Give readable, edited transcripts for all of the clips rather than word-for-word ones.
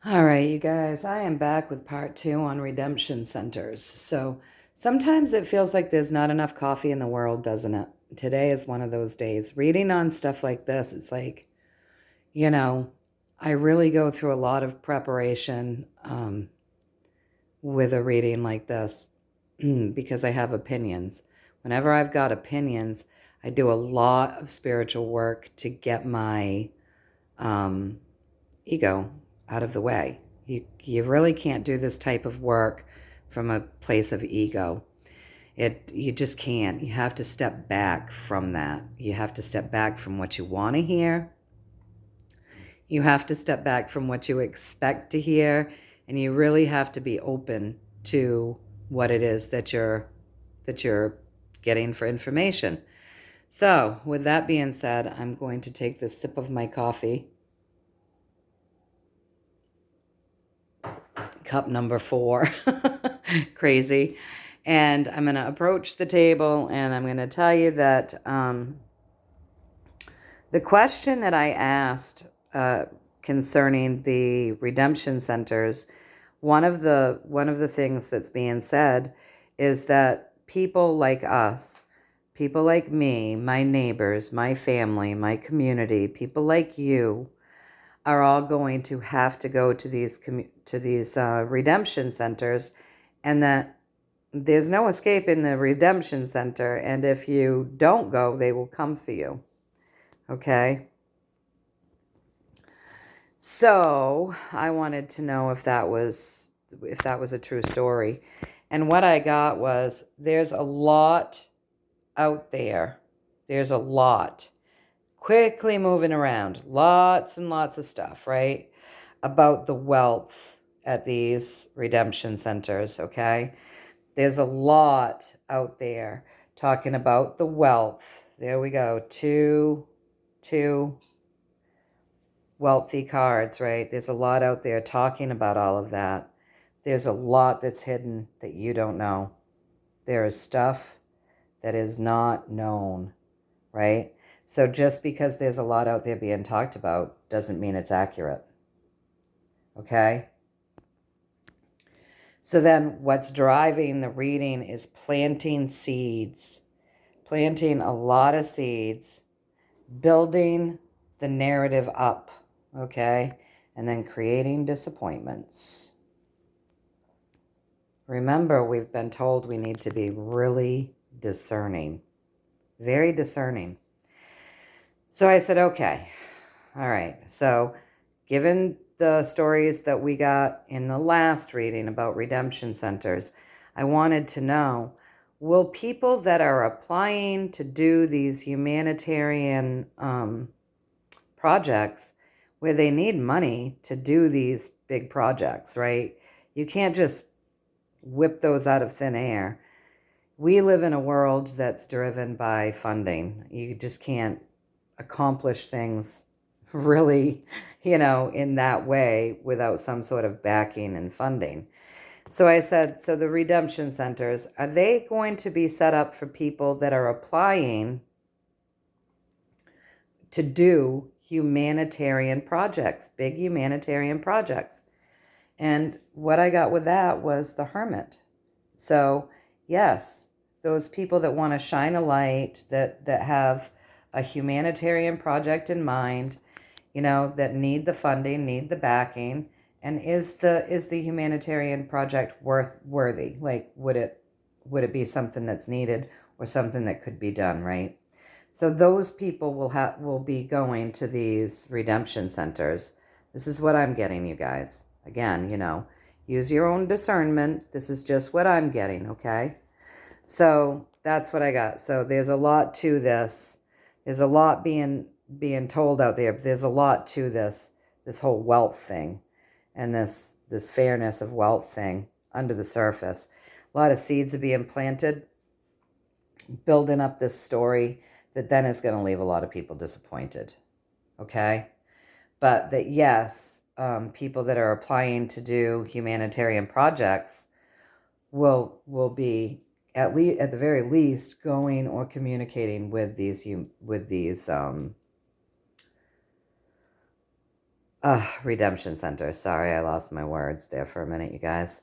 All right, you guys, I am back with part two on redemption centers. So sometimes it feels like there's not enough coffee in the world, doesn't it? Today is one of those days. Reading on stuff like this, it's like, you know, I really go through a lot of preparation with a reading like this because I have opinions. Whenever I've got opinions, I do a lot of spiritual work to get my ego out of the way. You really can't do this type of work from a place of ego. You just can't. You have to step back from that. You have to step back from what you want to hear. You have to step back from what you expect to hear, and you really have to be open to what it is that you're getting for information. So, with that being said, I'm going to take this sip of my coffee. Cup number 4. Crazy. And I'm going to approach the table and I'm going to tell you that the question that I asked concerning the redemption centers, one of the things that's being said is that people like us, people like me, my neighbors, my family, my community, people like you, are all going to have to go to these redemption centers, and that there's no escape in the redemption center. And if you don't go, they will come for you. Okay. So I wanted to know if that was a true story, and what I got was there's a lot out there. There's a lot quickly moving around, lots and lots of stuff, right? About the wealth at these redemption centers, okay? There's a lot out there talking about the wealth. There we go. Two wealthy cards, right? There's a lot out there talking about all of that. There's a lot that's hidden that you don't know. There is stuff that is not known, right? So just because there's a lot out there being talked about doesn't mean it's accurate. Okay? So then what's driving the reading is planting seeds, planting a lot of seeds, building the narrative up, okay? And then creating disappointments. Remember, we've been told we need to be really discerning, very discerning. So I said, okay, all right. So given the stories that we got in the last reading about redemption centers, I wanted to know, will people that are applying to do these humanitarian projects where they need money to do these big projects, right? You can't just whip those out of thin air. We live in a world that's driven by funding. You just can't accomplish things really, in that way without some sort of backing and funding. So I said, so the redemption centers, are they going to be set up for people that are applying to do humanitarian projects, big humanitarian projects? And what I got with that was the hermit. So, yes, those people that want to shine a light, that have a humanitarian project in mind, that need the funding, need the backing, and is the humanitarian project worthy? Like, would it be something that's needed or something that could be done, right? So those people will be going to these redemption centers. This is what I'm getting, you guys. Again, use your own discernment. This is just what I'm getting, okay? So that's what I got. So there's a lot to this. There's a lot being told out there. There's a lot to this whole wealth thing and this fairness of wealth thing under the surface. A lot of seeds are being planted, building up this story that then is going to leave a lot of people disappointed. Okay? But that, yes, people that are applying to do humanitarian projects will be at the very least going or communicating with these Redemption center. Sorry, I lost my words there for a minute, you guys.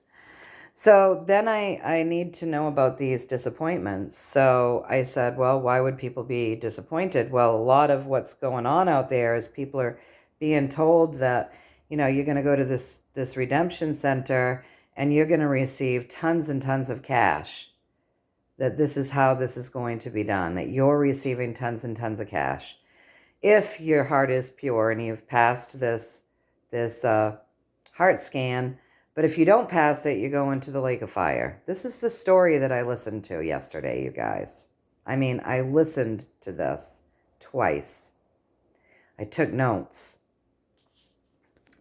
So then I need to know about these disappointments. So I said, well, why would people be disappointed? Well, a lot of what's going on out there is people are being told that, you're going to go to this redemption center and you're going to receive tons and tons of cash. That this is how this is going to be done, that you're receiving tons and tons of cash. If your heart is pure and you've passed this heart scan, but if you don't pass it, you go into the lake of fire. This is the story that I listened to yesterday, you guys. I mean, I listened to this twice. I took notes.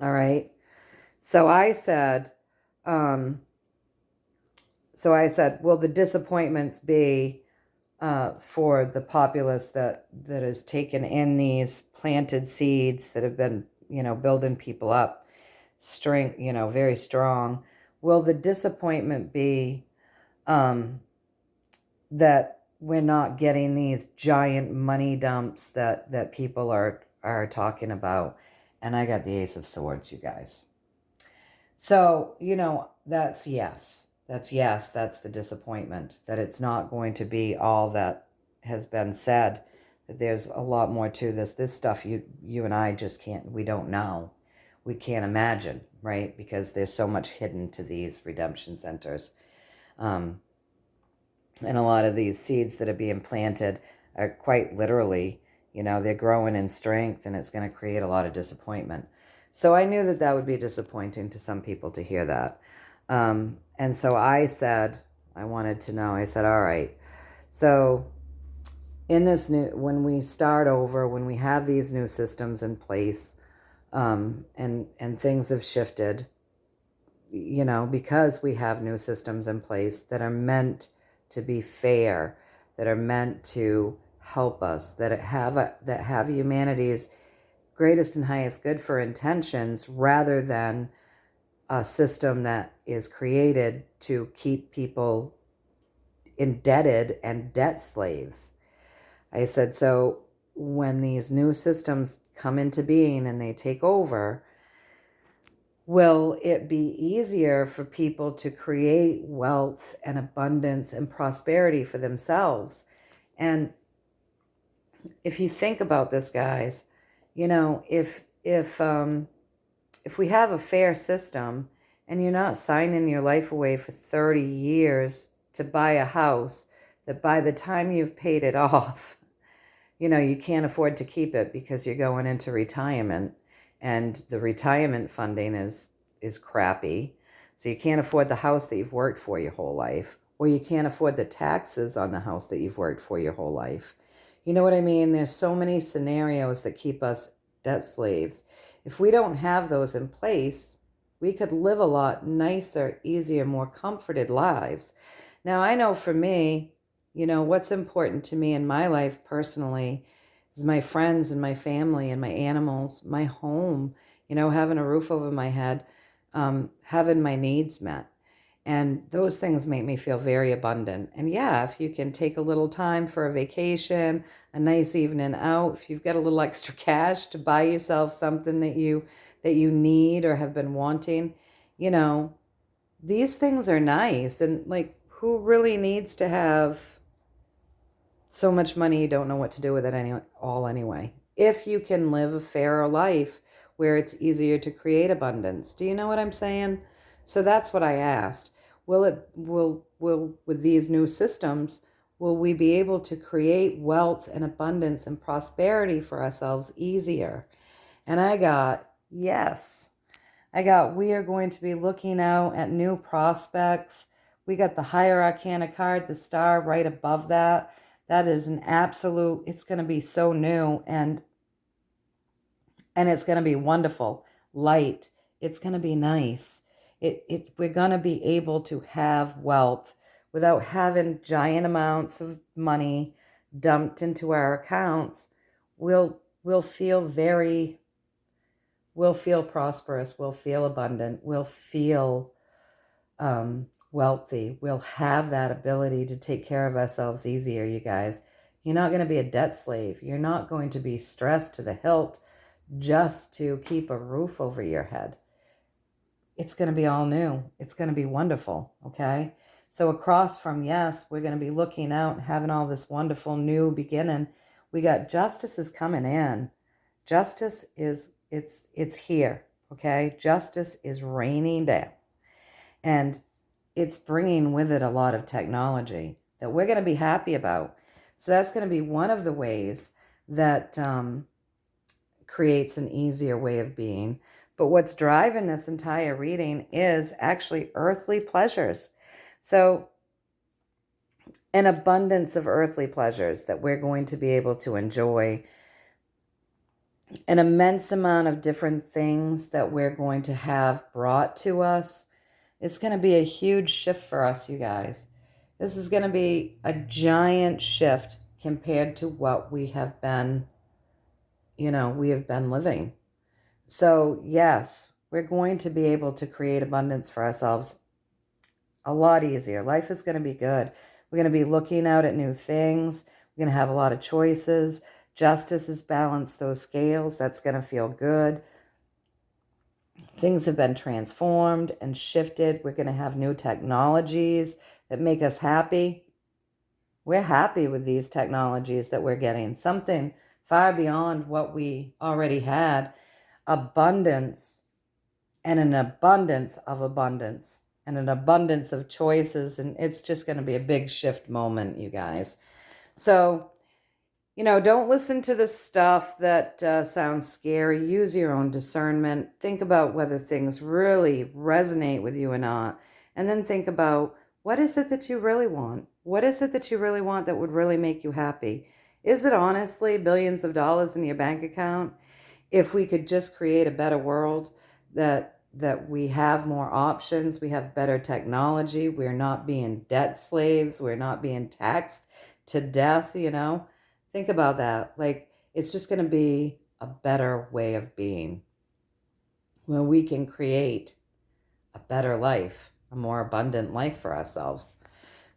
All right. So I said, will the disappointments be for the populace that has taken in these planted seeds that have been, building people up, strength, very strong? Will the disappointment be that we're not getting these giant money dumps that people are talking about? And I got the Ace of Swords, you guys. So, that's yes. That's yes. That's the disappointment, that it's not going to be all that has been said, that there's a lot more to this. This stuff you and I just we don't know. We can't imagine, right? Because there's so much hidden to these redemption centers. And a lot of these seeds that are being planted are quite literally, they're growing in strength, and it's going to create a lot of disappointment. So I knew that would be disappointing to some people to hear that. And so I said, I wanted to know, I said, all right, so in this when we start over, when we have these new systems in place, and things have shifted, because we have new systems in place that are meant to be fair, that are meant to help us, that have humanity's greatest and highest good for intentions, rather than a system that is created to keep people indebted and debt slaves. I said, so when these new systems come into being and they take over, will it be easier for people to create wealth and abundance and prosperity for themselves? And if you think about this, guys, if we have a fair system and you're not signing your life away for 30 years to buy a house that by the time you've paid it off, you can't afford to keep it because you're going into retirement, and the retirement funding is crappy. So you can't afford the house that you've worked for your whole life, or you can't afford the taxes on the house that you've worked for your whole life. You know what I mean? There's so many scenarios that keep us debt slaves. If we don't have those in place, we could live a lot nicer, easier, more comforted lives. Now, I know for me, what's important to me in my life personally is my friends and my family and my animals, my home, having a roof over my head, having my needs met. And those things make me feel very abundant. And yeah, if you can take a little time for a vacation, a nice evening out, if you've got a little extra cash to buy yourself something that you need or have been wanting, these things are nice. And like, who really needs to have so much money you don't know what to do with it anyway? If you can live a fairer life where it's easier to create abundance. Do you know what I'm saying? So that's what I asked. Will with these new systems, will we be able to create wealth and abundance and prosperity for ourselves easier? And I got, yes. We are going to be looking out at new prospects. We got the Higher Arcana card, the star right above that. That is an absolute, it's going to be so new, and it's going to be wonderful, light. It's going to be nice. We're going to be able to have wealth without having giant amounts of money dumped into our accounts. We'll feel prosperous. We'll feel abundant. We'll feel wealthy. We'll have that ability to take care of ourselves easier, you guys. You're not going to be a debt slave. You're not going to be stressed to the hilt just to keep a roof over your head. It's going to be all new. It's going to be wonderful, okay? So across from, yes, we're going to be looking out and having all this wonderful new beginning. We got justice is coming in. Justice is, it's here, okay? Justice is raining down. And it's bringing with it a lot of technology that we're going to be happy about. So that's going to be one of the ways that creates an easier way of being. But what's driving this entire reading is actually earthly pleasures. So an abundance of earthly pleasures that we're going to be able to enjoy, an immense amount of different things that we're going to have brought to us. It's going to be a huge shift for us, you guys. This is going to be a giant shift compared to what we have been, we have been living. So yes, we're going to be able to create abundance for ourselves a lot easier. Life is going to be good. We're going to be looking out at new things. We're going to have a lot of choices. Justice has balanced those scales. That's going to feel good. Things have been transformed and shifted. We're going to have new technologies that make us happy. We're happy with these technologies that we're getting. Something far beyond what we already had. Abundance, and an abundance of abundance, and an abundance of choices. And it's just going to be a big shift moment, you guys. So, don't listen to the stuff that sounds scary. Use your own discernment. Think about whether things really resonate with you or not. And then think about, what is it that you really want? What is it that you really want that would really make you happy? Is it honestly billions of dollars in your bank account? If we could just create a better world, that we have more options, we have better technology, we're not being debt slaves, we're not being taxed to death, Think about that. Like, it's just going to be a better way of being when we can create a better life, a more abundant life for ourselves.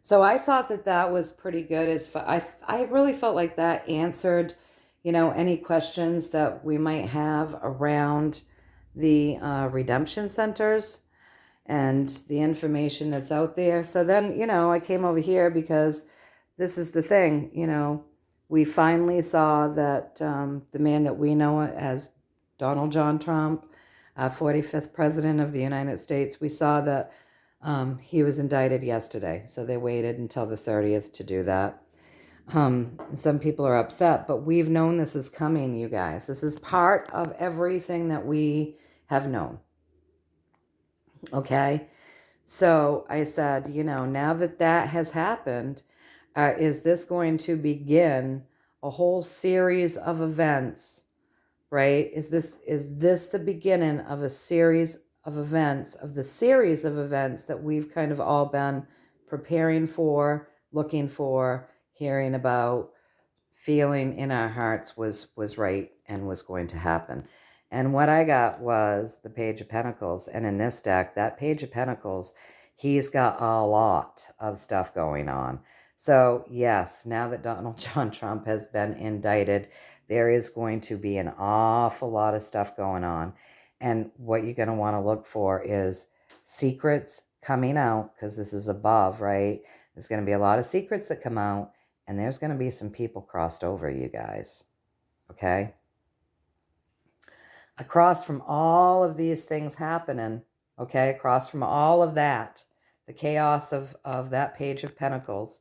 So I thought that was pretty good. I really felt like that answered, any questions that we might have around the redemption centers and the information that's out there. So then, I came over here because this is the thing, we finally saw that the man that we know as Donald John Trump, 45th president of the United States, we saw that he was indicted yesterday. So they waited until the 30th to do that. Some people are upset, but we've known this is coming, you guys. This is part of everything that we have known. Okay? So I said, now that has happened, is this going to begin a whole series of events, right? Is this the beginning of a series of events, of the series of events that we've kind of all been preparing for, looking for, hearing about, feeling in our hearts was right and was going to happen? And what I got was the Page of Pentacles. And in this deck, that Page of Pentacles, he's got a lot of stuff going on. So yes, now that Donald John Trump has been indicted, there is going to be an awful lot of stuff going on. And what you're going to want to look for is secrets coming out, because this is above, right? There's going to be a lot of secrets that come out, and there's going to be some people crossed over, you guys. Okay? Across from all of these things happening, okay, across from all of that, the chaos of that Page of Pentacles,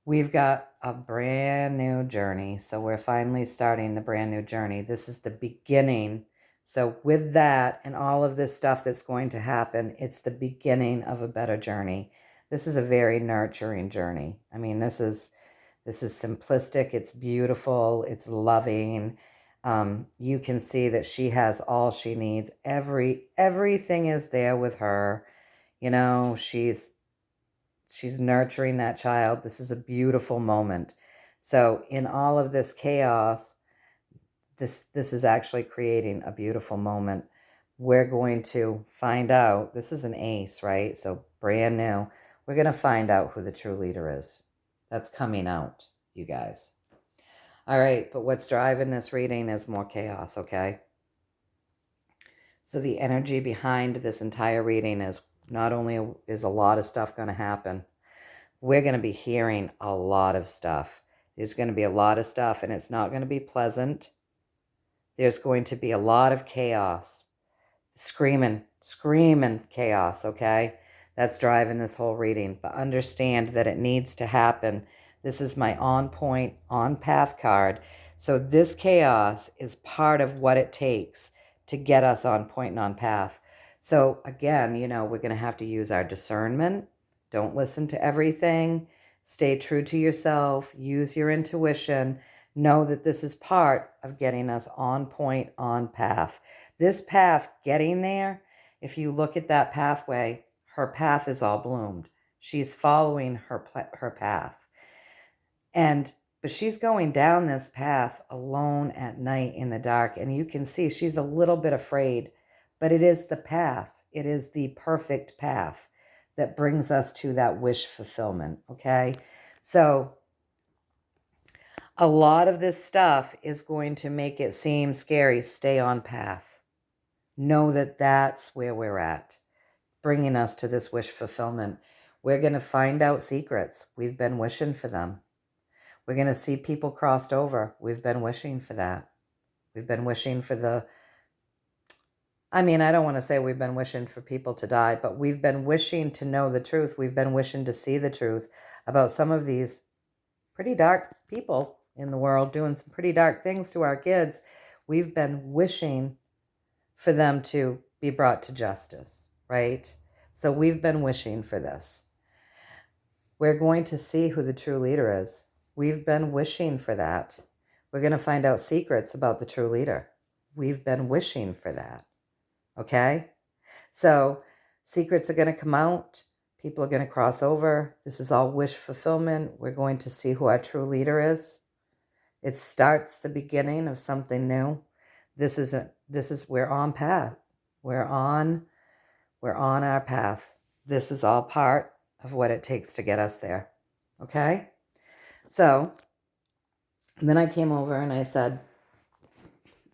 we've got a brand new journey. So we're finally starting the brand new journey. This is the beginning. So with that and all of this stuff that's going to happen, it's the beginning of a better journey. This is a very nurturing journey. I mean, this is simplistic. It's beautiful. It's loving. You can see that she has all she needs. Everything is there with her. She's nurturing that child. This is a beautiful moment. So in all of this chaos, this is actually creating a beautiful moment. We're going to find out. This is an ace, right? So brand new. We're going to find out who the true leader is. That's coming out, you guys. All right, but what's driving this reading is more chaos, okay? So the energy behind this entire reading is not only is a lot of stuff going to happen, we're going to be hearing a lot of stuff. There's going to be a lot of stuff, and it's not going to be pleasant. There's going to be a lot of chaos. Screaming chaos, okay? That's driving this whole reading. But understand that it needs to happen. This is my on point, on path card. So this chaos is part of what it takes to get us on point and on path. So again, we're going to have to use our discernment. Don't listen to everything. Stay true to yourself. Use your intuition. Know that this is part of getting us on point, on path. This path, getting there, if you look at that pathway, her path is all bloomed. She's following her path. But she's going down this path alone at night in the dark. And you can see she's a little bit afraid, but it is the path. It is the perfect path that brings us to that wish fulfillment, okay? So a lot of this stuff is going to make it seem scary. Stay on path. Know that that's where we're at, bringing us to this wish fulfillment. We're going to find out secrets. We've been wishing for them. We're going to see people crossed over. We've been wishing for that. We've been wishing for I don't want to say we've been wishing for people to die, but we've been wishing to know the truth. We've been wishing to see the truth about some of these pretty dark people in the world doing some pretty dark things to our kids. We've been wishing for them to be brought to justice, right? So we've been wishing for this. We're going to see who the true leader is. We've been wishing for that. We're going to find out secrets about the true leader. We've been wishing for that, okay? So secrets are going to come out. People are going to cross over. This is all wish fulfillment. We're going to see who our true leader is. It starts the beginning of something new. We're on path. We're on our path. This is all part of what it takes to get us there. Okay? So then I came over and I said,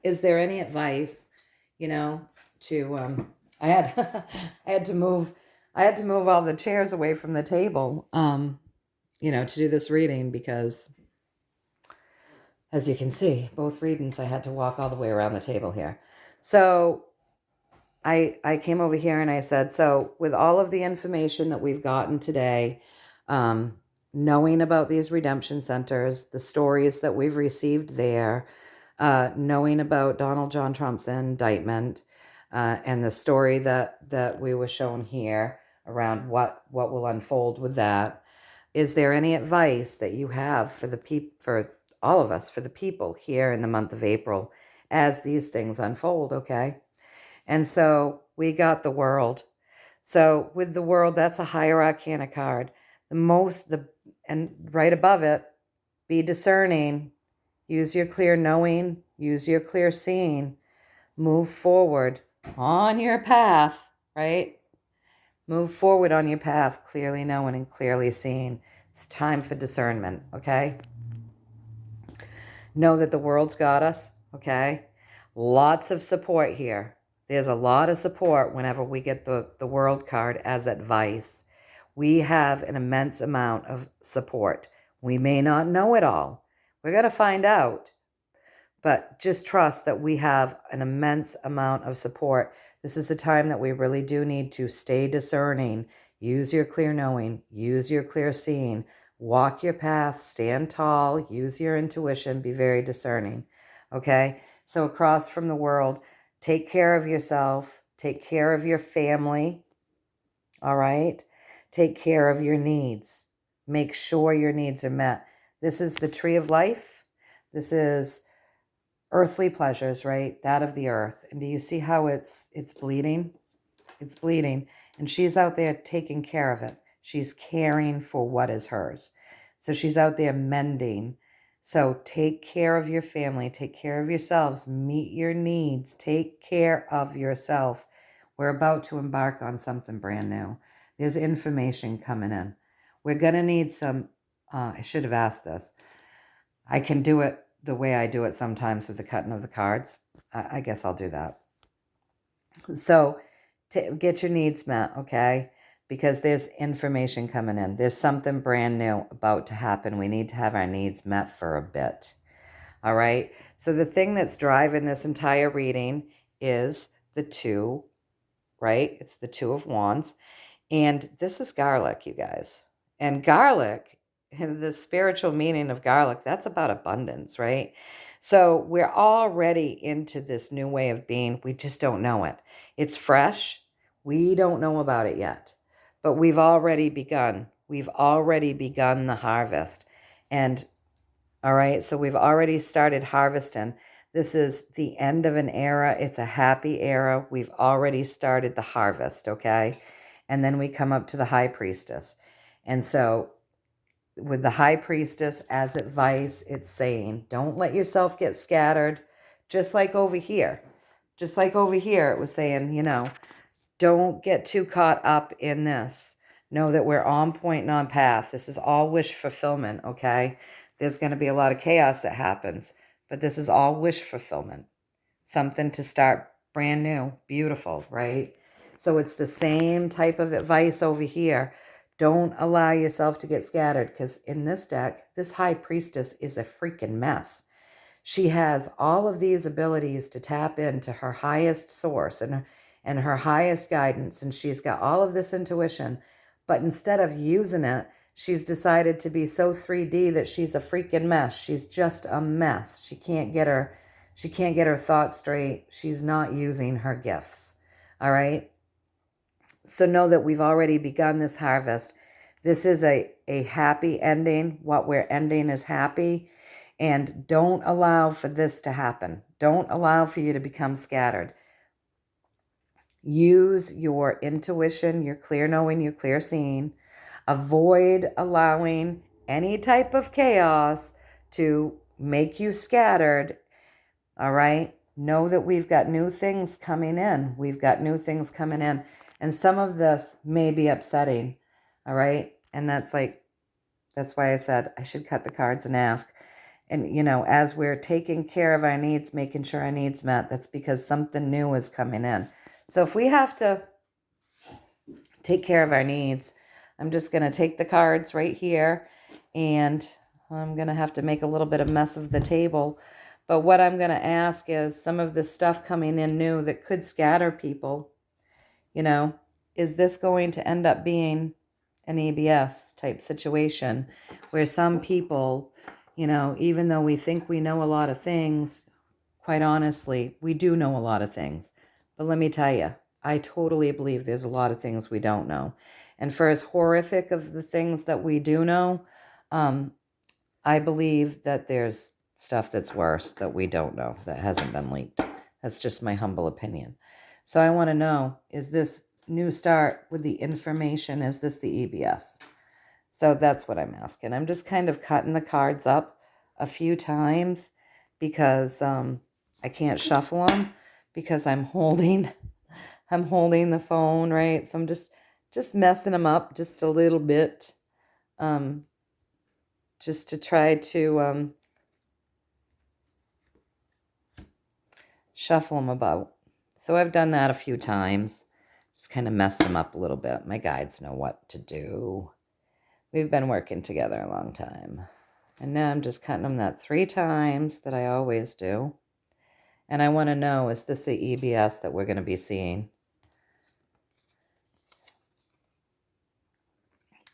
is there any advice, to I had I had to move all the chairs away from the table, to do this reading because, as you can see, both readings I had to walk all the way around the table here. So I came over here and I said, so with all of the information that we've gotten today, knowing about these redemption centers, the stories that we've received there, knowing about Donald John Trump's indictment, and the story that we were shown here around what will unfold with that, is there any advice that you have for all of us, for the people here in the month of April as these things unfold, okay? And so we got the World. So with the World, that's a higher arcana card. And right above it, be discerning, use your clear knowing, use your clear seeing, move forward on your path, right? Move forward on your path, clearly knowing and clearly seeing. It's time for discernment, okay? Know that the World's got us, okay? Lots of support here. There's a lot of support whenever we get the World card as advice. We have an immense amount of support. We may not know it all. We're going to find out. But just trust that we have an immense amount of support. This is a time that we really do need to stay discerning. Use your clear knowing. Use your clear seeing. Walk your path. Stand tall. Use your intuition. Be very discerning. Okay? So across from the World, take care of yourself. Take care of your family. All right? Take care of your needs. Make sure your needs are met. This is the tree of life. This is earthly pleasures, right? That of the earth. And do you see how it's bleeding? It's bleeding. And she's out there taking care of it. She's caring for what is hers. So she's out there mending. So take care of your family. Take care of yourselves. Meet your needs. Take care of yourself. We're about to embark on something brand new. There's information coming in. We're going to need some, I should have asked this. I can do it the way I do it sometimes with the cutting of the cards. I guess I'll do that. So get your needs met, okay? Because there's information coming in. There's something brand new about to happen. We need to have our needs met for a bit. All right? So the thing that's driving this entire reading is the 2, right? It's the 2 of Wands. And this is garlic, you guys. And garlic, the spiritual meaning of garlic, that's about abundance, right? So we're already into this new way of being. We just don't know it. It's fresh. We don't know about it yet. But we've already begun. We've already begun the harvest. And all right, so we've already started harvesting. This is the end of an era. It's a happy era. We've already started the harvest, okay? And then we come up to the High Priestess. And so with the High Priestess as advice, it's saying, don't let yourself get scattered, just like over here. Just like over here, it was saying, don't get too caught up in this. Know that we're on point and on path. This is all wish fulfillment, okay? There's going to be a lot of chaos that happens, but this is all wish fulfillment. Something to start brand new, beautiful, right? So it's the same type of advice over here. Don't allow yourself to get scattered, because in this deck, this High Priestess is a freaking mess. She has all of these abilities to tap into her highest source and her highest guidance, and she's got all of this intuition, but instead of using it, she's decided to be so 3D that she's a freaking mess. She's just a mess. She can't get her thoughts straight. She's not using her gifts. All right? So know that we've already begun this harvest. This is a happy ending. What we're ending is happy. And don't allow for this to happen. Don't allow for you to become scattered. Use your intuition, your clear knowing, your clear seeing. Avoid allowing any type of chaos to make you scattered. All right? Know that we've got new things coming in. We've got new things coming in. And some of this may be upsetting. All right? And that's why I said I should cut the cards and ask. And, as we're taking care of our needs, making sure our needs met, that's because something new is coming in. So if we have to take care of our needs, I'm just going to take the cards right here, and I'm going to have to make a little bit of mess of the table. But what I'm going to ask is some of the stuff coming in new that could scatter people, is this going to end up being an EBS type situation where some people, even though we think we know a lot of things, quite honestly, we do know a lot of things. But let me tell you, I totally believe there's a lot of things we don't know. And for as horrific of the things that we do know, I believe that there's stuff that's worse that we don't know, that hasn't been leaked. That's just my humble opinion. So I want to know, is this new start with the information, is this the EBS? So that's what I'm asking. I'm just kind of cutting the cards up a few times because I can't shuffle them because I'm holding the phone, right? So I'm just messing them up just a little bit, just to try to shuffle them about. So I've done that a few times, just kind of messed them up a little bit. My guides know what to do. We've been working together a long time. And now I'm just cutting them that 3 times that I always do. And I want to know, is this the EBS that we're going to be seeing?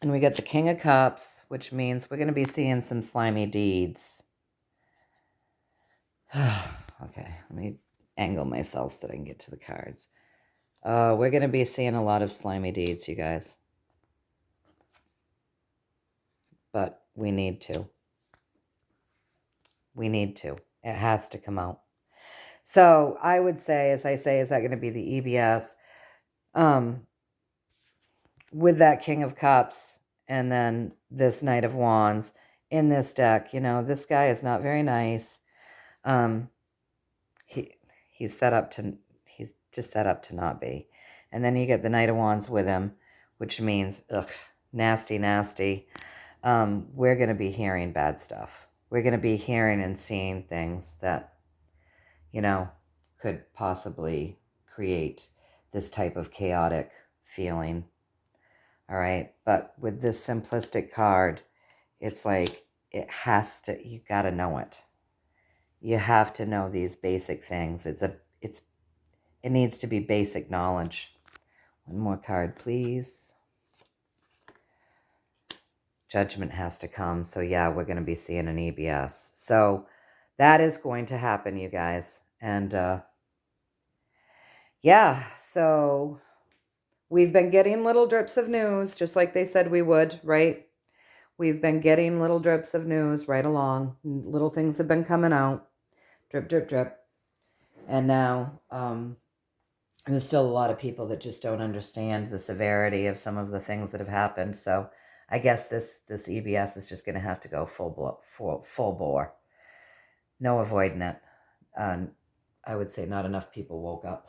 And we get the King of Cups, which means we're going to be seeing some slimy deeds. Okay, let me angle myself so that I can get to the cards. We're going to be seeing a lot of slimy deeds, you guys. But we need to. We need to. It has to come out. So I would say, as I say, is that going to be the EBS? With that King of Cups and then this Knight of Wands in this deck, this guy is not very nice. He's just set up to not be. And then you get the Knight of Wands with him, which means, nasty, nasty. We're going to be hearing bad stuff. we're going to be hearing and seeing things that, you know, could possibly create this type of chaotic feeling. All right. But with this simplistic card, it's like it has to, you got to know it. You have to know these basic things. It needs to be basic knowledge. One more card, please. Judgment has to come. So yeah, we're going to be seeing an EBS. So that is going to happen, you guys. And yeah, so we've been getting little drips of news, just like they said we would, right? We've been getting little drips of news right along. Little things have been coming out. Drip, drip, drip. And now there's still a lot of people that just don't understand the severity of some of the things that have happened. So I guess this EBS is just going to have to go full bore. No avoiding it. I would say not enough people woke up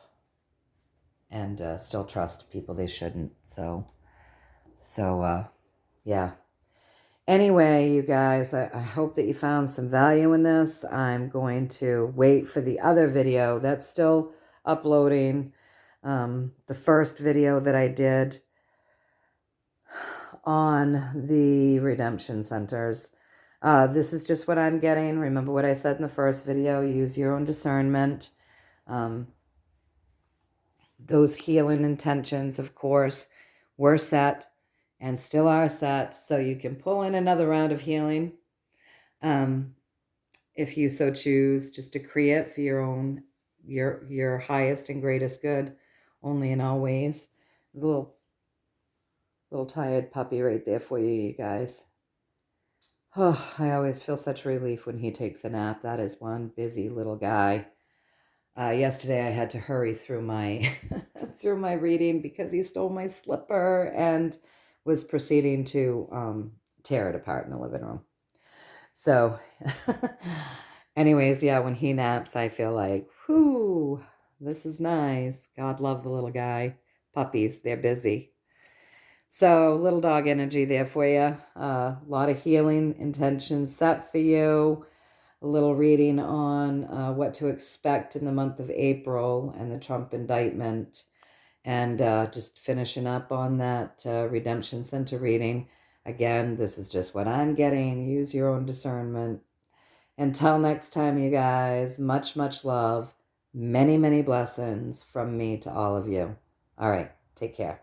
and still trust people they shouldn't. So yeah. Anyway, you guys, I hope that you found some value in this. I'm going to wait for the other video that's still uploading. The first video that I did on the redemption centers. This is just what I'm getting. Remember what I said in the first video. Use your own discernment. Those healing intentions, of course, were set and still are set, so you can pull in another round of healing if you so choose. Just decree it for your own, your highest and greatest good, only and always. There's a little tired puppy right there for you, you guys. Oh, I always feel such relief when he takes a nap. That is one busy little guy. Yesterday I had to hurry through my through my reading because he stole my slipper and was proceeding to tear it apart in the living room. So anyways, yeah, when he naps, I feel like, whoo, this is nice. God love the little guy. Puppies, they're busy. So little dog energy there for you. A lot of healing intentions set for you. A little reading on what to expect in the month of April and the Trump indictment. And just finishing up on that Redemption Center reading. Again, this is just what I'm getting. Use your own discernment. Until next time, you guys, much, much love. Many, many blessings from me to all of you. All right, take care.